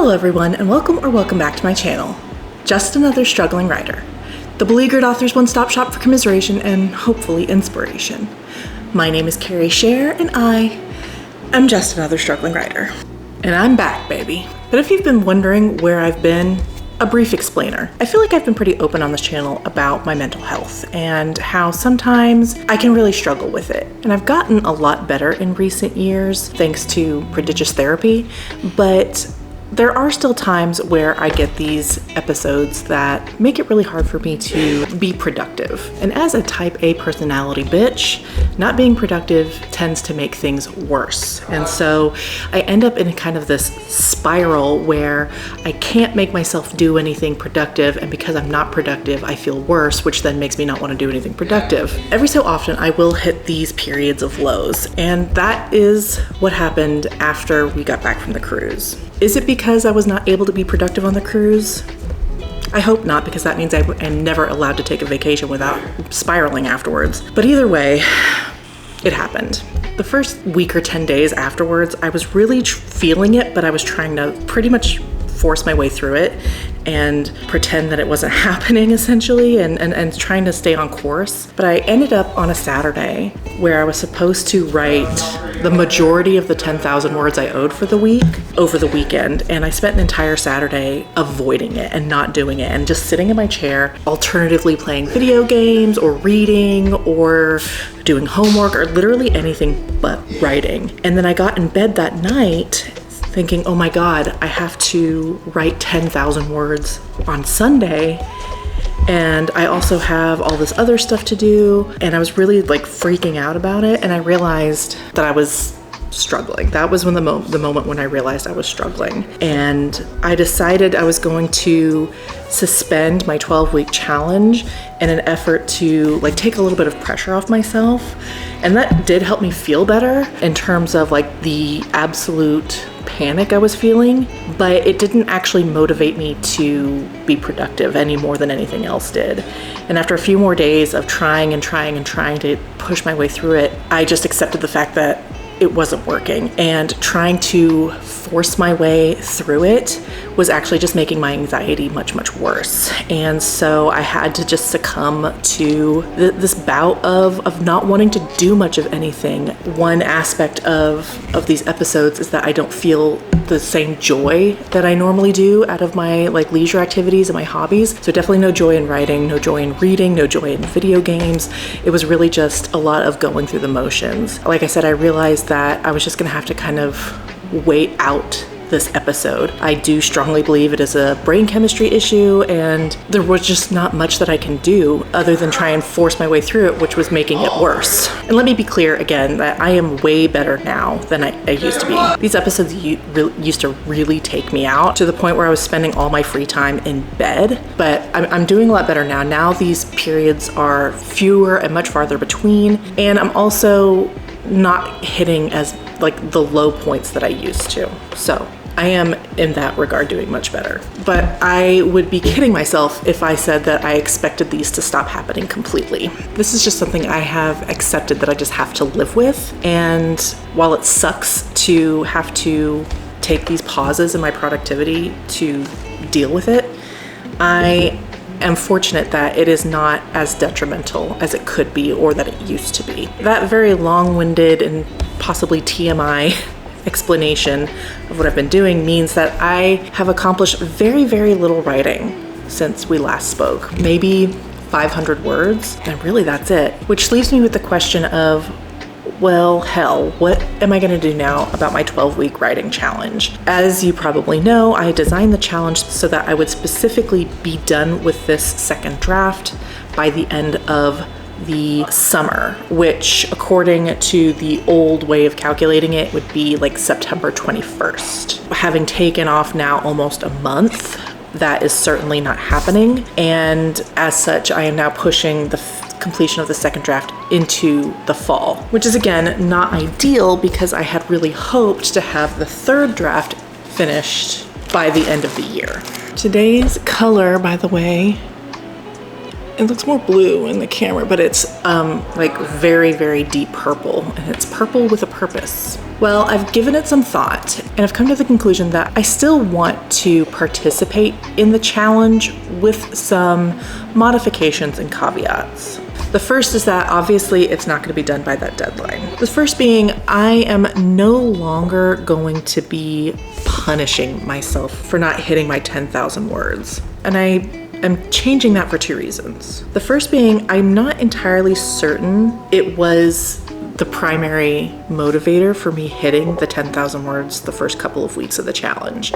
Hello everyone, and welcome back to my channel. Just another struggling writer. The beleaguered author's one-stop shop for commiseration and hopefully inspiration. My name is Carrie Scher, and I am just another struggling writer. And I'm back, baby. But if you've been wondering where I've been, a brief explainer. I feel like I've been pretty open on this channel about my mental health and how sometimes I can really struggle with it. And I've gotten a lot better in recent years thanks to prodigious therapy, but there are still times where I get these episodes that make it really hard for me to be productive. And as a type A personality bitch, not being productive tends to make things worse. And so I end up in kind of this spiral where I can't make myself do anything productive, and because I'm not productive, I feel worse, which then makes me not want to do anything productive. Every so often, I will hit these periods of lows, and that is what happened after we got back from the cruise. Is it because I was not able to be productive on the cruise? I hope not, because that means I'm never allowed to take a vacation without spiraling afterwards. But either way, it happened. The first week or 10 days afterwards, I was really feeling it, but I was trying to pretty much force my way through it and pretend that it wasn't happening, essentially, and trying to stay on course. But I ended up on a Saturday where I was supposed to write the majority of the 10,000 words I owed for the week over the weekend, and I spent an entire Saturday avoiding it and not doing it and just sitting in my chair, alternatively playing video games or reading or doing homework or literally anything but writing. And then I got in bed that night thinking, oh my God, I have to write 10,000 words on Sunday. And I also have all this other stuff to do. And I was really like freaking out about it. And I realized that I was struggling. That was when the moment when I realized I was struggling. And I decided I was going to suspend my 12-week challenge in an effort to like take a little bit of pressure off myself. And that did help me feel better in terms of like the absolute panic I was feeling, but it didn't actually motivate me to be productive any more than anything else did. And after a few more days of trying to push my way through it, I just accepted the fact that it wasn't working, and trying to force my way through it was actually just making my anxiety much worse. And so I had to just succumb to this bout of not wanting to do much of anything. One aspect of these episodes is that I don't feel the same joy that I normally do out of my like leisure activities and my hobbies. So definitely no joy in writing, no joy in reading, no joy in video games. It was really just a lot of going through the motions. Like I said, I realized that I was just gonna have to kind of wait out this episode. I do strongly believe it is a brain chemistry issue, and there was just not much that I can do other than try and force my way through it, which was making it worse. And let me be clear again that I am way better now than I used to be. These episodes used to really take me out to the point where I was spending all my free time in bed, but I'm doing a lot better now. Now these periods are fewer and much farther between, and I'm also not hitting as like the low points that I used to. So I am in that regard doing much better. But I would be kidding myself if I said that I expected these to stop happening completely. This is just something I have accepted that I just have to live with. And while it sucks to have to take these pauses in my productivity to deal with it, I am fortunate that it is not as detrimental as it could be or that it used to be. That very long-winded and possibly TMI explanation of what I've been doing means that I have accomplished very little writing since we last spoke. Maybe 500 words, and really that's it. Which leaves me with the question of, well, hell, what am I gonna do now about my 12-week writing challenge? As you probably know, I designed the challenge so that I would specifically be done with this second draft by the end of the summer, which according to the old way of calculating it would be like September 21st. Having taken off now almost a month, that is certainly not happening. And as such, I am now pushing the completion of the second draft into the fall, which is again not ideal because I had really hoped to have the third draft finished by the end of the year. Today's color, by the way, it looks more blue in the camera, but it's like very, very deep purple, and it's purple with a purpose. Well, I've given it some thought, and I've come to the conclusion that I still want to participate in the challenge with some modifications and caveats. The first is that obviously it's not going to be done by that deadline. The first being, I am no longer going to be punishing myself for not hitting my 10,000 words. And I am changing that for two reasons. The first being, I'm not entirely certain it was the primary motivator for me hitting the 10,000 words the first couple of weeks of the challenge.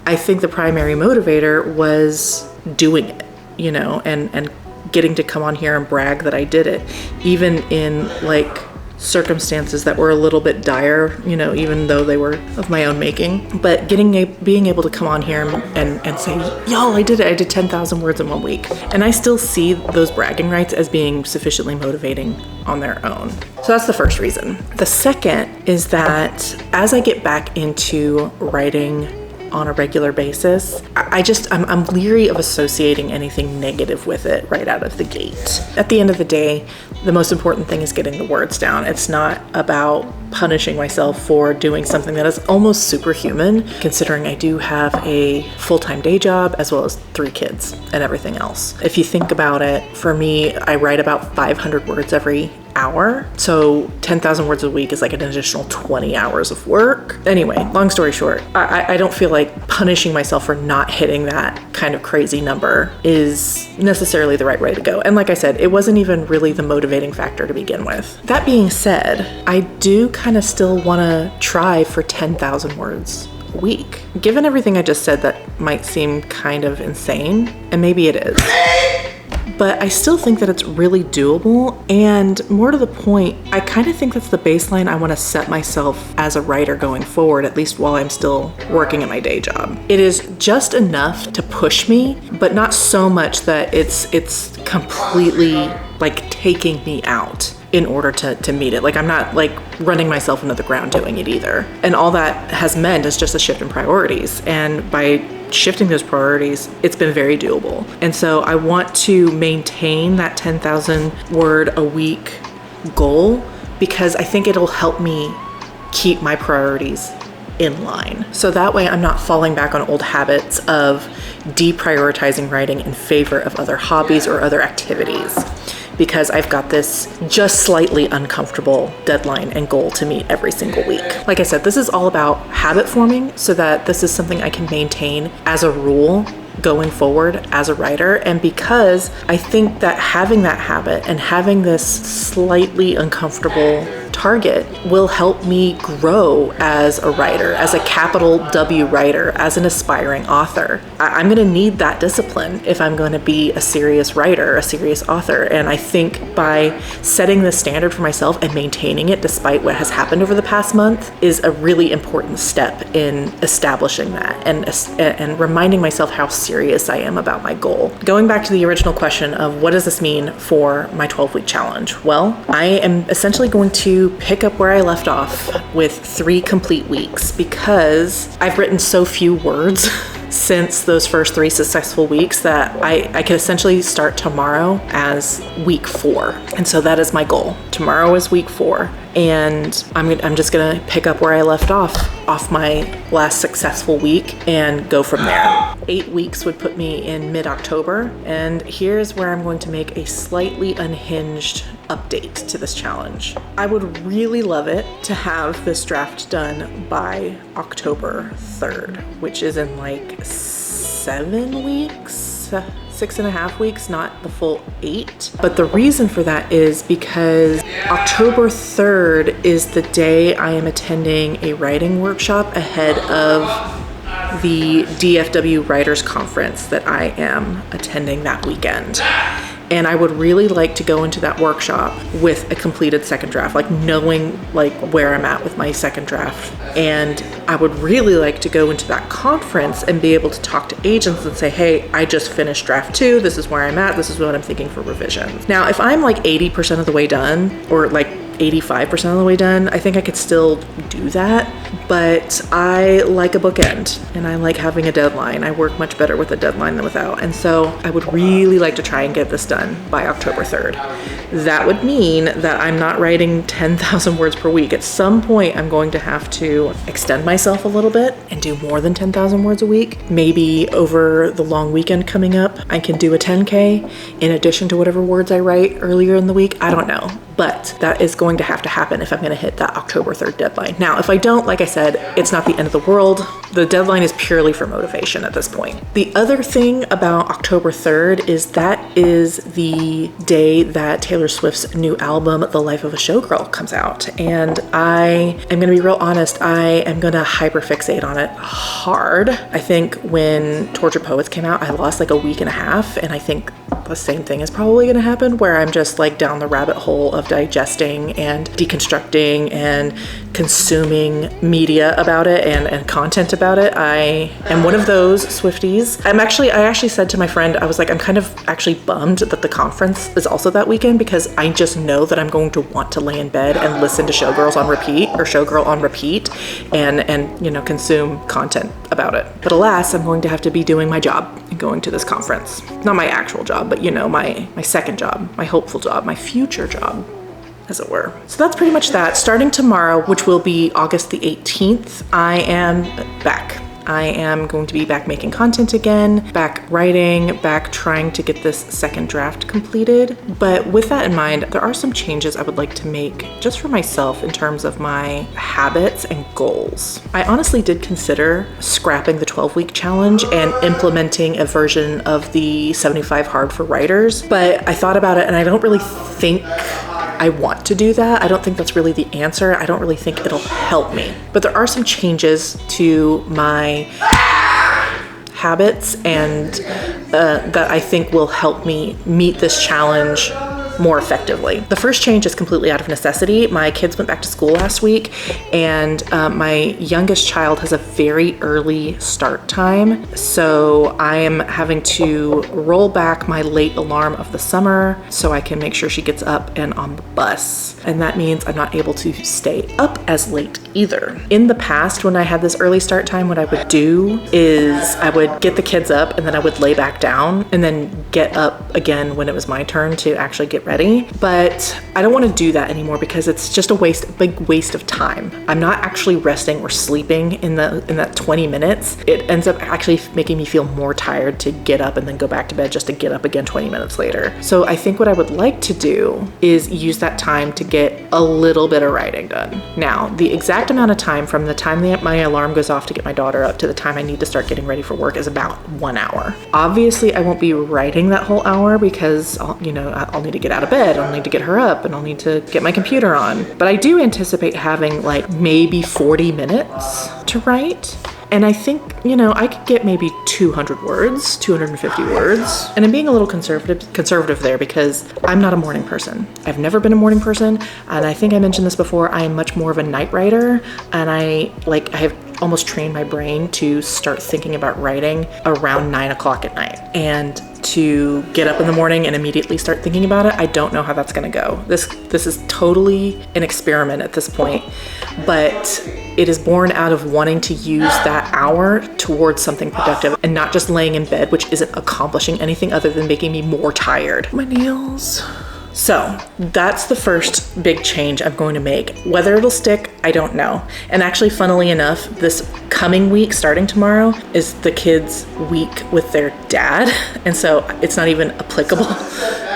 I think the primary motivator was doing it, you know, and getting to come on here and brag that I did it, even in like circumstances that were a little bit dire, you know, even though they were of my own making. But being able to come on here and say, y'all, I did it. I did 10,000 words in 1 week. And I still see those bragging rights as being sufficiently motivating on their own. So that's the first reason. The second is that as I get back into writing on a regular basis, I'm leery of associating anything negative with it right out of the gate. At the end of the day, the most important thing is getting the words down. It's not about punishing myself for doing something that is almost superhuman, considering I do have a full-time day job as well as 3 kids and everything else. If you think about it, for me, I write about 500 words every hour. So 10,000 words a week is like an additional 20 hours of work. Anyway, long story short, I don't feel like punishing myself for not hitting that kind of crazy number is necessarily the right way to go. And like I said, it wasn't even really the motivating factor to begin with. That being said, I do kind of still want to try for 10,000 words a week. Given everything I just said, that might seem kind of insane, and maybe it is. But I still think that it's really doable, and more to the point, I kind of think that's the baseline I want to set myself as a writer going forward, at least while I'm still working at my day job. It is just enough to push me, but not so much that it's completely like taking me out in order to meet it. Like, I'm not like running myself into the ground doing it either. And all that has meant is just a shift in priorities. And by shifting those priorities, it's been very doable. And so I want to maintain that 10,000 word a week goal, because I think it'll help me keep my priorities in line. So that way I'm not falling back on old habits of deprioritizing writing in favor of other hobbies or other activities, because I've got this just slightly uncomfortable deadline and goal to meet every single week. Like I said, this is all about habit forming, so that this is something I can maintain as a rule going forward as a writer. And because I think that having that habit and having this slightly uncomfortable target will help me grow as a writer, as a capital W writer, as an aspiring author. I'm going to need that discipline if I'm going to be a serious writer, a serious author. And I think by setting the standard for myself and maintaining it despite what has happened over the past month is a really important step in establishing that and reminding myself how serious I am about my goal. Going back to the original question of what does this mean for my 12-week challenge? Well, I am essentially going to pick up where I left off with 3 complete weeks, because I've written so few words since those first 3 successful weeks that I can essentially start tomorrow as week 4. And so that is my goal. Tomorrow is week 4. And I'm just gonna pick up where I left off my last successful week and go from there. 8 weeks would put me in mid-October, and here's where I'm going to make a slightly unhinged update to this challenge. I would really love it to have this draft done by October 3rd, which is in like 7 weeks, 6.5 weeks, not the full 8. But the reason for that is because October 3rd is the day I am attending a writing workshop ahead of the DFW Writers Conference that I am attending that weekend. And I would really like to go into that workshop with a completed second draft, like knowing like where I'm at with my second draft. And I would really like to go into that conference and be able to talk to agents and say, hey, I just finished draft 2. This is where I'm at. This is what I'm thinking for revisions. Now, if I'm like 80% of the way done, or like 85% of the way done. I think I could still do that, but I like a bookend and I like having a deadline. I work much better with a deadline than without. And so I would really like to try and get this done by October 3rd. That would mean that I'm not writing 10,000 words per week. At some point, I'm going to have to extend myself a little bit and do more than 10,000 words a week. Maybe over the long weekend coming up, I can do a 10K in addition to whatever words I write earlier in the week. I don't know, but that is going to happen if I'm going to hit that October 3rd deadline. Now, if I don't, like I said, it's not the end of the world. The deadline is purely for motivation at this point. The other thing about October 3rd is that is the day that Taylor Swift's new album, The Life of a Showgirl, comes out. And I am going to be real honest, I am going to hyperfixate on it hard. I think when Tortured Poets came out, I lost like a week and a half, and I think the same thing is probably going to happen, where I'm just like down the rabbit hole of digesting and deconstructing and consuming media about it and content about it. I am one of those Swifties. I actually said to my friend, I was like, I'm kind of actually bummed that the conference is also that weekend, because I just know that I'm going to want to lay in bed and listen to Showgirl on repeat and you know, consume content about it. But alas, I'm going to have to be doing my job and going to this conference. Not my actual job, but you know, my second job, my hopeful job, my future job, as it were. So that's pretty much that. Starting tomorrow, which will be August the 18th, I am back. I am going to be back making content again, back writing, back trying to get this second draft completed. But with that in mind, there are some changes I would like to make just for myself in terms of my habits and goals. I honestly did consider scrapping the 12-week challenge and implementing a version of the 75 hard for writers, but I thought about it and I don't really think I want to do that. I don't think that's really the answer. I don't really think it'll help me. But there are some changes to my habits and that I think will help me meet this challenge more effectively. The first change is completely out of necessity. My kids went back to school last week, and my youngest child has a very early start time. So I am having to roll back my late alarm of the summer so I can make sure she gets up and on the bus. And that means I'm not able to stay up as late either. In the past, when I had this early start time, what I would do is I would get the kids up and then I would lay back down and then get up again when it was my turn to actually get ready. But I don't want to do that anymore because it's just a big waste of time. I'm not actually resting or sleeping in that 20 minutes. It ends up actually making me feel more tired to get up and then go back to bed just to get up again 20 minutes later. So I think what I would like to do is use that time to get a little bit of writing done. Now, the exact amount of time from the time that my alarm goes off to get my daughter up to the time I need to start getting ready for work is about 1 hour. Obviously, I won't be writing that whole hour because I'll need to get out of bed, I'll need to get her up, and I'll need to get my computer on. But I do anticipate having like maybe 40 minutes to write. And I think, I could get maybe 200 words, 250 words. And I'm being a little conservative there because I'm not a morning person. I've never been a morning person. And I think I mentioned this before, I am much more of a night writer. And I have almost trained my brain to start thinking about writing around 9 o'clock at night. And to get up in the morning and immediately start thinking about it, I don't know how that's gonna go. This is totally an experiment at this point, but it is born out of wanting to use that hour towards something productive and not just laying in bed, which isn't accomplishing anything other than making me more tired. My nails. So that's the first big change I'm going to make. Whether it'll stick, I don't know. And actually, funnily enough, this coming week, starting tomorrow, is the kids' week with their dad. And so it's not even applicable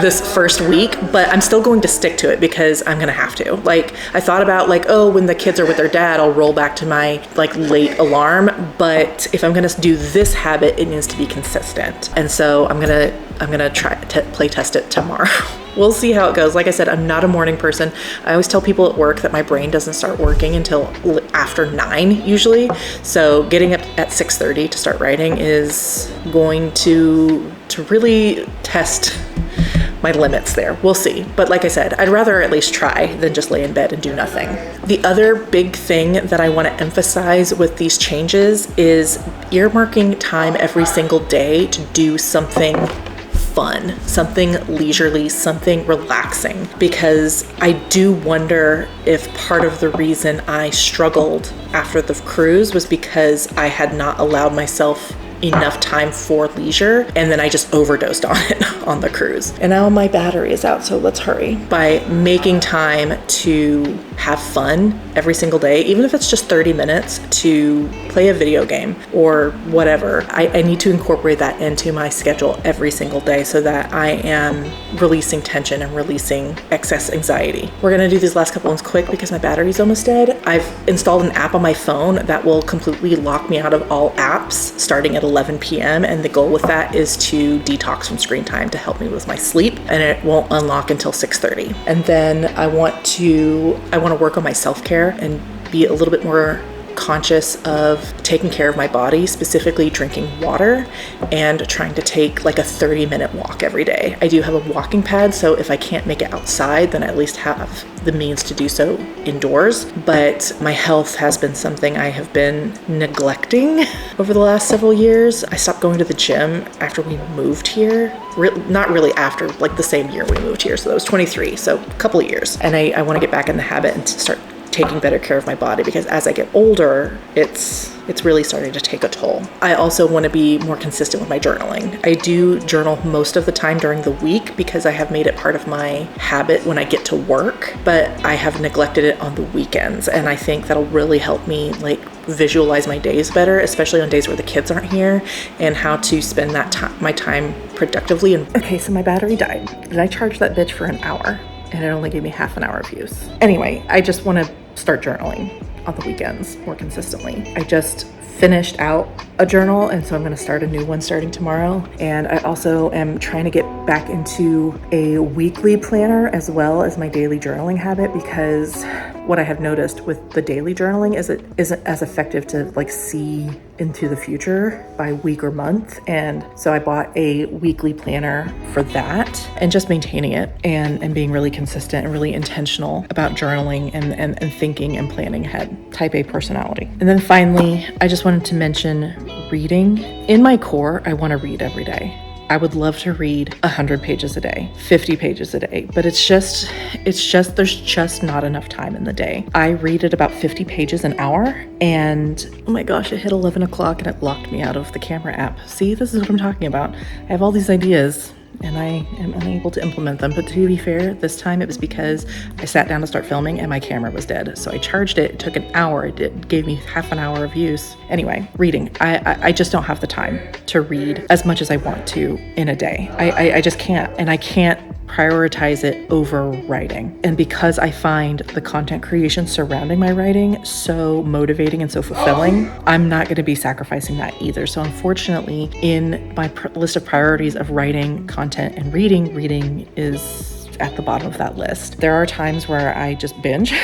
this first week, but I'm still going to stick to it because I'm gonna have to. Like, I thought about when the kids are with their dad, I'll roll back to my late alarm. But if I'm gonna do this habit, it needs to be consistent. And so I'm gonna try to play test it tomorrow. We'll see how it goes. Like I said, I'm not a morning person. I always tell people at work that my brain doesn't start working until after 9 usually. So getting up at 6:30 to start writing is going to really test my limits there. We'll see. But like I said, I'd rather at least try than just lay in bed and do nothing. The other big thing that I want to emphasize with these changes is earmarking time every single day to do something fun, something leisurely, something relaxing, because I do wonder if part of the reason I struggled after the cruise was because I had not allowed myself enough time for leisure, and then I just overdosed on it on the cruise. And now my battery is out, so let's hurry. By making time to have fun every single day, even if it's just 30 minutes to play a video game or whatever, I need to incorporate that into my schedule every single day so that I am releasing tension and releasing excess anxiety. We're gonna do these last couple ones quick because my battery's almost dead. I've installed an app on my phone that will completely lock me out of all apps starting at 11 p.m. and the goal with that is to detox from screen time to help me with my sleep, and it won't unlock until 6:30. And then I want to work on my self-care and be a little bit more conscious of taking care of my body, specifically drinking water and trying to take like a 30-minute walk every day. I do have a walking pad, so if I can't make it outside, then I at least have the means to do so indoors. But my health has been something I have been neglecting over the last several years. I stopped going to the gym after we moved here. Not really after, like the same year we moved here. So that was 23, so a couple of years. And I want to get back in the habit and start taking better care of my body, because as I get older, it's really starting to take a toll. I also want to be more consistent with my journaling. I do journal most of the time during the week because I have made it part of my habit when I get to work, but I have neglected it on the weekends, and I think that'll really help me like visualize my days better, especially on days where the kids aren't here, and how to spend that time, my time productively. And okay, so my battery died. Did I charge that bitch for an hour? And it only gave me half an hour of use. Anyway, I just want to start journaling on the weekends more consistently. I just finished out a journal, and so I'm going to start a new one starting tomorrow. And I also am trying to get back into a weekly planner as well as my daily journaling habit, because what I have noticed with the daily journaling is it isn't as effective to like see into the future by week or month. And so I bought a weekly planner for that, and just maintaining it and being really consistent and really intentional about journaling and thinking and planning ahead. Type A personality. And then finally, I just wanted to mention reading. In my core, I want to read every day. I would love to read 100 pages a day, 50 pages a day, but it's just, there's just not enough time in the day. I read at about 50 pages an hour, and oh my gosh, it hit 11 o'clock and it locked me out of the camera app. See, this is what I'm talking about. I have all these ideas and I am unable to implement them. But to be fair, this time it was because I sat down to start filming and my camera was dead. So I charged it. It took an hour. It gave me half an hour of use. Anyway, reading. I just don't have the time to read as much as I want to in a day. I just can't. And I can't prioritize it over writing. And because I find the content creation surrounding my writing so motivating and so fulfilling, I'm not going to be sacrificing that either. So unfortunately, in my list of priorities of writing, content, and reading is at the bottom of that list. There are times where I just binge.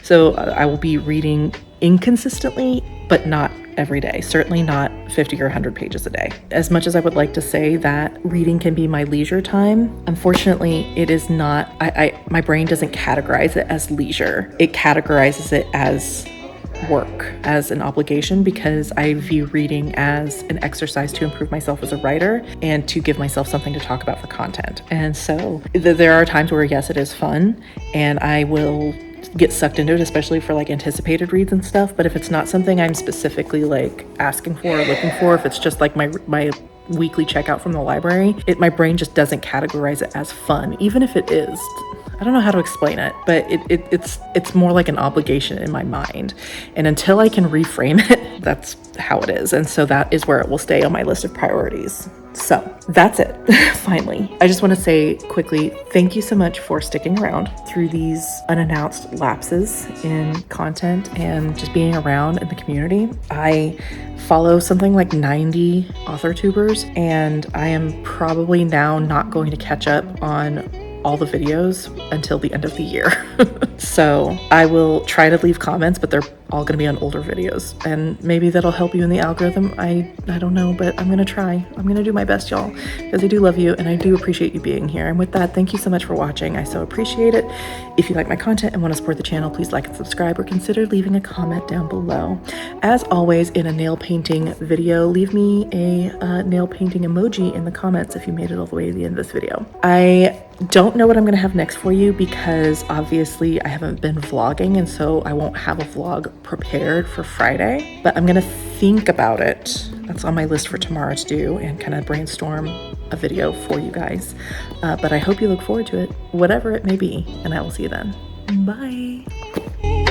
So I will be reading inconsistently, but not every day. Certainly not 50 or 100 pages a day. As much as I would like to say that reading can be my leisure time, unfortunately, it is not. My brain doesn't categorize it as leisure. It categorizes it as work, as an obligation, because I view reading as an exercise to improve myself as a writer and to give myself something to talk about for content. And so there are times where, yes, it is fun, and I will get sucked into it, especially for like anticipated reads and stuff. But if it's not something I'm specifically like asking for or looking for, if it's just like my weekly checkout from the library, my brain just doesn't categorize it as fun, even if it is. I don't know how to explain it, but it's more like an obligation in my mind. And until I can reframe it, that's how it is. And so that is where it will stay on my list of priorities. So that's it. Finally, I just want to say quickly, thank you so much for sticking around through these unannounced lapses in content and just being around in the community. I follow something like 90 author tubers, and I am probably now not going to catch up on all the videos until the end of the year. So I will try to leave comments, but they're all going to be on older videos, and maybe that'll help you in the algorithm. I don't know, but I'm going to try. I'm going to do my best, y'all, because I do love you and I do appreciate you being here. And with that, thank you so much for watching. I so appreciate it. If you like my content and want to support the channel, please like and subscribe, or consider leaving a comment down below. As always, in a nail painting video, leave me a nail painting emoji in the comments if you made it all the way to the end of this video. I don't know what I'm gonna have next for you, because obviously I haven't been vlogging, and so I won't have a vlog prepared for Friday, but I'm gonna think about it. That's on my list for tomorrow to do, and kind of brainstorm a video for you guys. But I hope you look forward to it, whatever it may be, and I will see you then. Bye.